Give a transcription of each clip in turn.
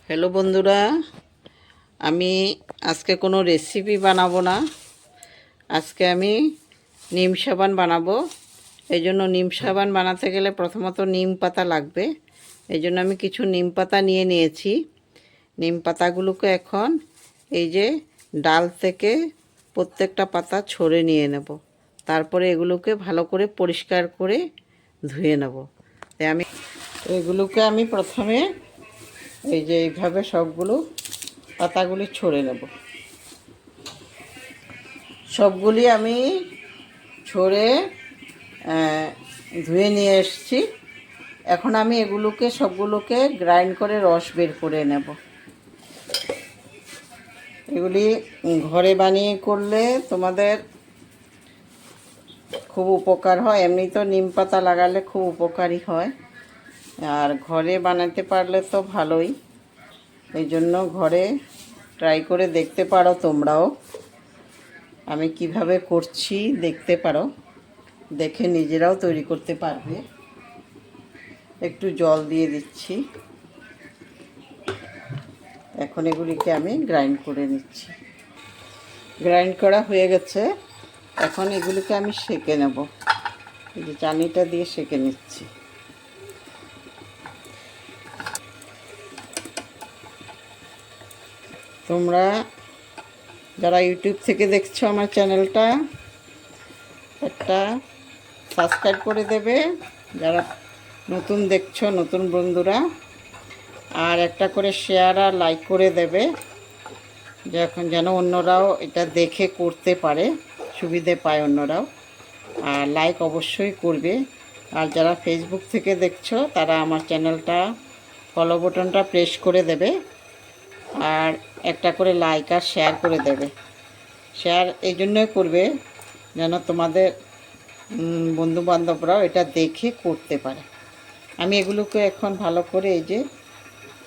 Hello বন্ধুরা, আমি আজকে কোনো রেসিপি বানাবো না। আজকে আমি নিম সাবান বানাবো। এই জন্য নিম সাবান বানাতে গেলে প্রথমত নিম পাতা লাগবে। এই জন্য আমি কিছু নিম পাতা নিয়ে নিয়েছি। নিম পাতাগুলোকে এখন এই যে ডাল থেকে প্রত্যেকটা পাতা ছড়ে নিয়ে নেব। তারপরে এগুলোকে ভালো করে পরিষ্কার করে ধুয়ে নেব। তাই এগুলোকে আমি প্রথমে এই যে এইভাবে সবগুলো পাতাগুলি ছড়ে নেব। সবগুলি আমি ছড়ে ধুয়ে নিয়ে এসেছি। এখন আমি এগুলোকে সবগুলোকে গ্রাইন্ড করে রস বের করে নেব। এগুলি ঘরে বানিয়ে করলে তোমাদের খুব উপকার হয়। এমনি তো নিম পাতা লাগালে খুব উপকারী হয়, আর ঘরে বানাতে পারলে তো ভালোই। এই জন্য ঘরে ট্রাই করে দেখতে পারো তোমরাও। আমি কিভাবে করছি দেখতে পারো, দেখে নিজেরাও তৈরি করতে পারবে। একটু জল দিয়ে দিচ্ছি। এখন এগুলিকে আমি গ্রাইন্ড করে নিচ্ছি। গ্রাইন্ড করা হয়ে গেছে। এখন এগুলিকে আমি সেঁকে নেব। এই যে চানিটা দিয়ে সেঁকে নিচ্ছি। তোমরা যারা ইউটিউব থেকে দেখছো আমার চ্যানেলটা, একটা সাবস্ক্রাইব করে দেবে। যারা নতুন দেখছো, নতুন বন্ধুরা, আর একটা করে শেয়ার আর লাইক করে দেবে, যেন অন্যরাও এটা দেখে করতে পারে, সুবিধে পায় অন্যরাও। আর লাইক অবশ্যই করবে। আর যারা ফেসবুক থেকে দেখছো তারা আমার চ্যানেলটা ফলো বাটনটা প্রেস করে দেবে, আর একটা করে লাইক আর শেয়ার করে দেবে। শেয়ার এই জন্যই করবে যেন তোমাদের বন্ধুবান্ধবরাও এটা দেখে করতে পারে। আমি এগুলোকে এখন ভালো করে এই যে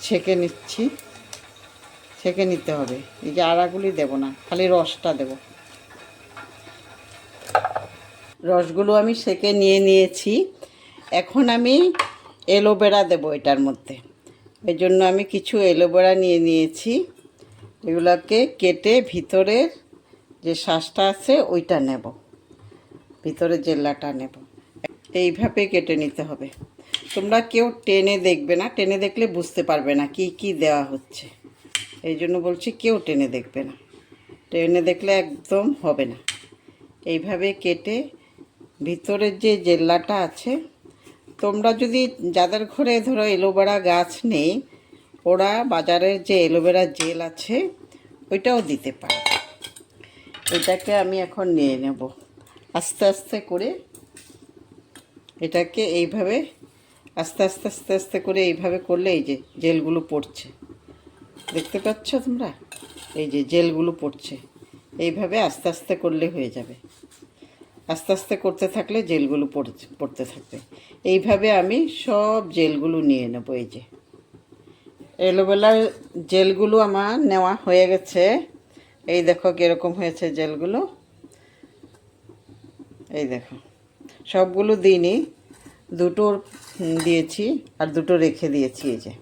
ছেঁকে নিচ্ছি। ছেঁকে নিতে হবে। এই যে আড়াগুলি দেব না, খালি রসটা দেব। রসগুলো আমি সেঁকে নিয়ে নিয়েছি। এখন আমি অ্যালোভেরা দেব এটার মধ্যে। এই জন্য আমি কিছু অ্যালোভেরা নিয়ে নিয়েছি। এগুলোকে কেটে ভিতরের যে শ্বাসটা আছে ওইটা নেব, ভিতরের জেল্লাটা নেব। এইভাবে কেটে নিতে হবে। তোমরা কেউ টেনে দেখবে না, টেনে দেখলে বুঝতে পারবে না কি কি দেওয়া হচ্ছে। এই জন্য বলছি কেউ টেনে দেখবে না, টেনে দেখলে একদম হবে না। এইভাবে কেটে ভিতরের যে জেল্লাটা আছে, তোমরা যদি যাদের ঘরে ধরো অ্যালোভেরা গাছ নেই, ওরা বাজারের যে অ্যালোভেরা জেল আছে ওইটাও দিতে পারে। এটাকে আমি এখন নিয়ে নেব আস্তে আস্তে করে। এটাকে এইভাবে আস্তে আস্তে আস্তে আস্তে করে এইভাবে করলে এই যে জেলগুলো পড়ছে, দেখতে পাচ্ছ তোমরা? এই যে জেলগুলো পড়ছে, এইভাবে আস্তে আস্তে করলে হয়ে যাবে। আস্তে আস্তে করতে থাকলে জেলগুলো পড়তে থাকবে। এইভাবে আমি সব জেলগুলো নিয়ে নেব। এই যে অ্যালোভেরার জেলগুলো আমার নেওয়া হয়ে গেছে। এই দেখো কীরকম হয়েছে জেলগুলো। এই দেখো সবগুলো দিইনি, দুটোর দিয়েছি আর দুটো রেখে দিয়েছি। এই যে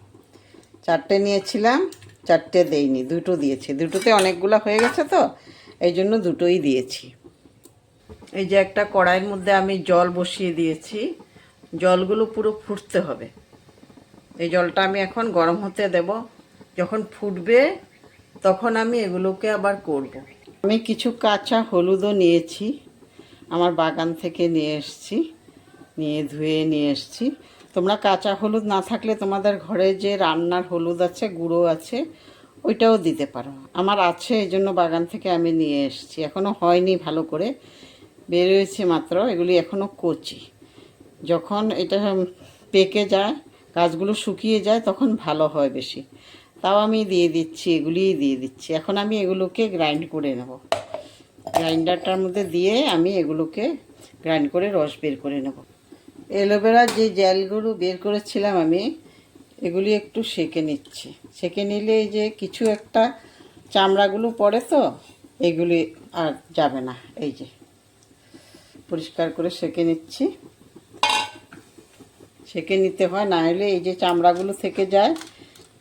চারটে নিয়েছিলাম, চারটে দেইনি, দুটো দিয়েছি। দুটোতে অনেকগুলো হয়ে গেছে তো এই জন্য দুটোই দিয়েছি। এই যে একটা কড়াইয়ের মধ্যে আমি জল বসিয়ে দিয়েছি। জলগুলো পুরো ফুটতে হবে। এই জলটা আমি এখন গরম হতে দেব। যখন ফুটবে তখন আমি এগুলোকে আবার করব। আমি কিছু কাঁচা হলুদও নিয়েছি, আমার বাগান থেকে নিয়ে এসেছি, নিয়ে ধুয়ে নিয়ে এসেছি। তোমরা কাঁচা হলুদ না থাকলে তোমাদের ঘরে যে রান্নার হলুদ আছে, গুঁড়ো আছে, ওইটাও দিতে পারো। আমার আছে, এই জন্য বাগান থেকে আমি নিয়ে এসেছি। এখনও হয়নি ভালো করে, বেরোয়েছে মাত্র। এগুলি এখনও কচি। যখন এটা পেকে যায়, গাছগুলো শুকিয়ে যায়, তখন ভালো হয় বেশি। তাও আমি দিয়ে দিচ্ছি, এগুলিই দিয়ে দিচ্ছি। এখন আমি এগুলোকে গ্রাইন্ড করে নেব। গ্রাইন্ডারটার মধ্যে দিয়ে আমি এগুলোকে গ্রাইন্ড করে রস বের করে নেব। অ্যালোভেরার যে জেলগুলো বের করেছিলাম আমি, এগুলি একটু সেঁকে নিচ্ছি। সেঁকে নিলে এই যে কিছু একটা চামড়াগুলো পড়ে, তো এগুলি আর যাবে না। এই যে পরিষ্কার করে সেঁকে নিচ্ছি। সেঁকে নিতে হয়, না হলে এই যে চামড়াগুলো থেকে যায়,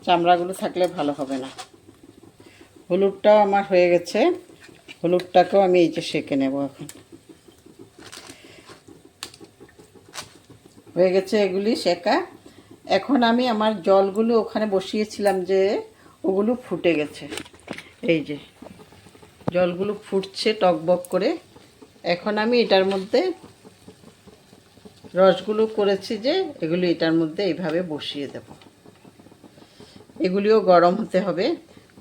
চামড়াগুলো থাকলে ভালো হবে না। হলুদটাও আমার হয়ে গেছে, হলুদটাকেও আমি এই যে সেঁকে নেব। এখন হয়ে গেছে এগুলি সেঁকা। এখন আমি আমার জলগুলো ওখানে বসিয়েছিলাম যে ওগুলো ফুটে গেছে, এই যে জলগুলো ফুটছে টকবক করে। এখন আমি এটার মধ্যে রসগুলো করেছি যে এগুলি এটার মধ্যে এইভাবে বসিয়ে দেব। এগুলিও গরম হতে হবে,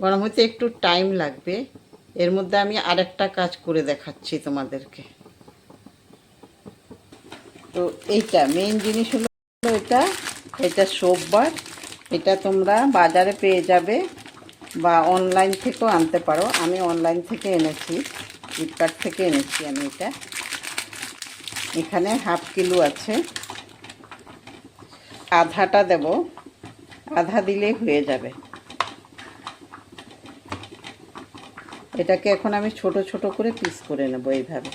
গরম হতে একটু টাইম লাগবে। এর মধ্যে আমি আরেকটা কাজ করে দেখাচ্ছি তোমাদেরকে। তো এইটা মেইন জিনিস হলো এটা, এটা সোপবার। এটা তোমরা বাজারে পেয়ে যাবে বা অনলাইন থেকেও আনতে পারো। আমি অনলাইন থেকে এনেছি, ফ্লিপকার্ট থেকে এনেছি আমি এটা। এখানে হাফ কিলো আছে, আধাটা দেব, আধা দিলেই হয়ে যাবে। এটাকে এখন আমি ছোট ছোট করে পিস করে নেব এইভাবে।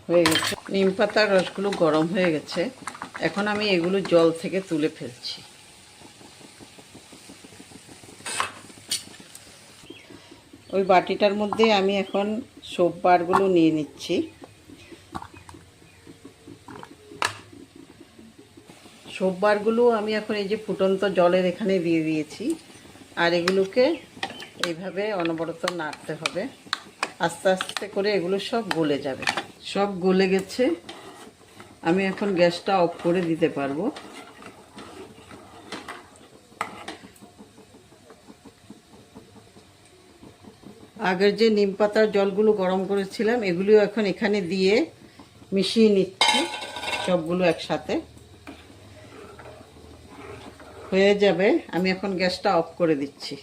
হয়ে গেছে, নিম পাতার রসগুলো গরম হয়ে গেছে। এখন আমি এগুলো জল থেকে তুলে ফেলছি। ওই বাটিটার মধ্যে আমি এখন সোপ বারগুলো নিয়ে নিচ্ছি। সোপ বারগুলো আমি এখন এই যে ফুটন্ত জলের এখানে দিয়ে দিয়েছি। আর এগুলোকে এইভাবে অনবরত নাড়তে হবে, আস্তে আস্তে করে এগুলো সব গলে যাবে। সব গলে গেছে, আমি এখন গ্যাসটা অফ করে দিতে পারবো। আগের যে নিম পাতার জলগুলো গরম করেছিলাম এগুলিও এখন এখানে দিয়ে মিশিয়ে নিচ্ছি সবগুলো একসাথে। হয়ে যাবে, আমি এখন গ্যাসটা অফ করে দিচ্ছি।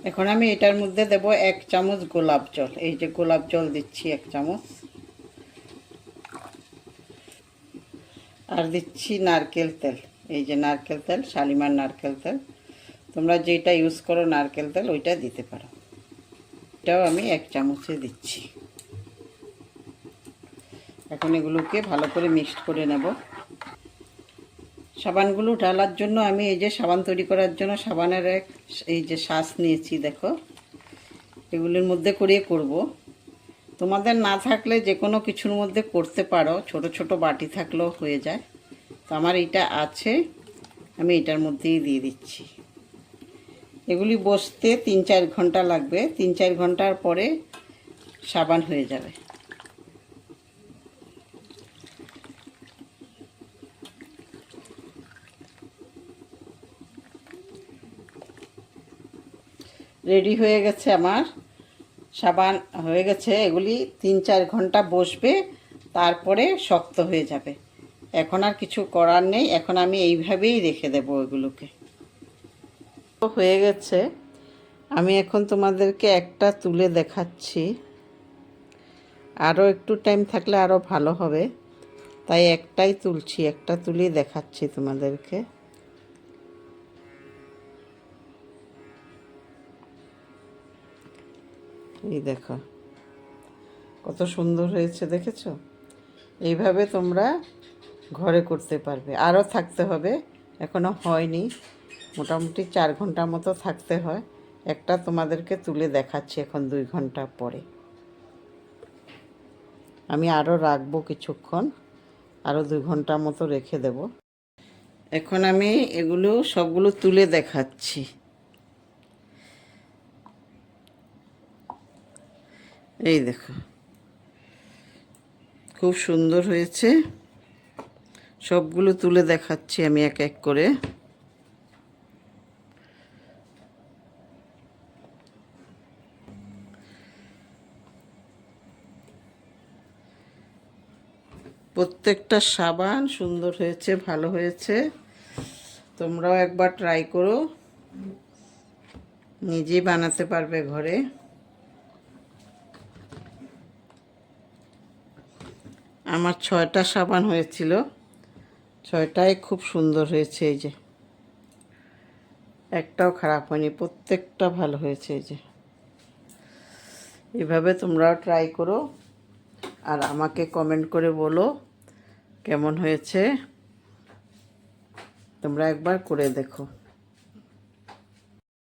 এখন আমি এটার মধ্যে দেব 1 চামচ গোলাপ জল। এই যে গোলাপ জল দিচ্ছি 1 চামচ। আর দিচ্ছি নারকেল তেল, এই যে নারকেল তেল, শালিমার নারকেল তেল। তোমরা যেটা ইউজ করো নারকেল তেল ওইটা দিতে পারো। এটাও আমি 1 চামচে দিচ্ছি। এখন এগুলোকে ভালো করে মিক্সড করে নেব। সাবানগুলো ঢালার জন্য আমি এই যে সাবান তৈরি করার জন্য সাবানের এই যে শাঁস নিয়েছি, দেখো এগুলোর মধ্যে করে করব। তোমাদের না থাকলে যে কোনো কিছুর মধ্যে করতে পারো, ছোট ছোট বাটি থাকলেও হয়ে যায়। তো আমার এটা আছে, আমি এটার মধ্যেই দিয়ে দিচ্ছি। এগুলি বসতে 3-4 ঘন্টা লাগবে, 3-4 ঘন্টার পরে সাবান হয়ে যাবে। রেডি হয়ে গেছে আমার সাবান, হয়ে গেছে। এগুলি 3-4 ঘন্টা বসবে, তারপরে শক্ত হয়ে যাবে। এখন আর কিছু করার নেই, এখন আমি এইভাবেই রেখে দেবো এগুলোকে। হয়ে গেছে, আমি এখন তোমাদেরকে একটা তুলে দেখাচ্ছি। আরও একটু টাইম থাকলে আরও ভালো হবে, তাই একটাই তুলছি, একটা তুলেই দেখাচ্ছি তোমাদেরকে। এই দেখো কত সুন্দর হয়েছে, দেখেছো? এইভাবে তোমরা ঘরে করতে পারবে। আরও থাকতে হবে, এখনও হয়নি, মোটামুটি 4 ঘন্টার মতো থাকতে হয়। একটা তোমাদেরকে তুলে দেখাচ্ছি এখন 2 ঘন্টা পরে। আমি আরও রাখবো কিছুক্ষণ, আরও 2 ঘন্টার মতো রেখে দেব। এখন আমি এগুলো সবগুলো তুলে দেখাচ্ছি। এই দেখো খুব সুন্দর হয়েছে। সবগুলো তুলে দেখাচ্ছি আমি এক এক করে। প্রত্যেকটা সাবান সুন্দর হয়েছে, ভালো হয়েছে। তোমরাও একবার ট্রাই করো, নিজেই বানাতে পারবে ঘরে। আমার 6টা সাবান হয়েছিল, 6টাই খুব সুন্দর হয়েছে। এই যে একটাও খারাপ হয়নি, প্রত্যেকটা ভালো হয়েছে। এই যে এভাবে তোমরাও ট্রাই করো আর আমাকে কমেন্ট করে বলো কেমন হয়েছে। তোমরা একবার করে দেখো।